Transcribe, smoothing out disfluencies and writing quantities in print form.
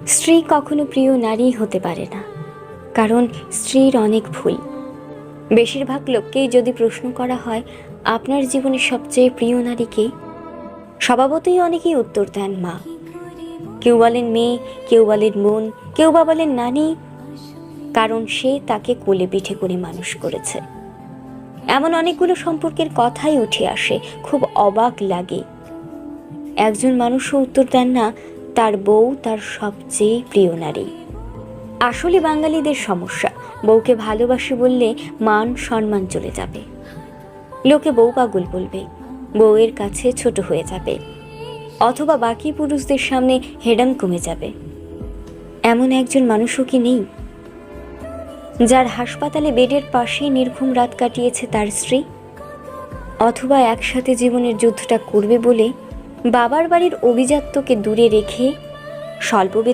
স্ত্রী কখনো প্রিয় নারী হতে পারে না, কারণ স্ত্রীর অনেক ভুল। বেশিরভাগ লোককেই যদি প্রশ্ন করা হয় আপনার জীবনের সবচেয়ে প্রিয় নারী কে, স্বভাবতই অনেকেই উত্তর দেন মা। কেউ বলেন মেয়ে, কেউ বলেন বোন, কেউ বা বলেন নানি, কারণ সে তাকে কোলে পিঠে করে মানুষ করেছে। এমন অনেকগুলো সম্পর্কের কথাই উঠে আসে, খুব অবাক লাগে। একজন মানুষও উত্তর দেন না তার বউ তার সবচেয়ে প্রিয় নারী। আসলে বাঙালিদের সমস্যা, বউকে ভালোবাসি বললে মান সম্মান চলে যাবে, লোকে বউ পাগল বলবে, বউয়ের কাছে ছোট হয়ে যাবে, অথবা বাকি পুরুষদের সামনে হেডাম কমে যাবে। এমন একজন মানুষও কি নেই যার হাসপাতালে বেডের পাশে নির্ঘুম রাত কাটিয়েছে তার স্ত্রী, অথবা একসাথে জীবনের যুদ্ধটা করবে বলে বাবার বাড়ির অভিজাত্যকে দূরে রেখে স্বল্প বেতন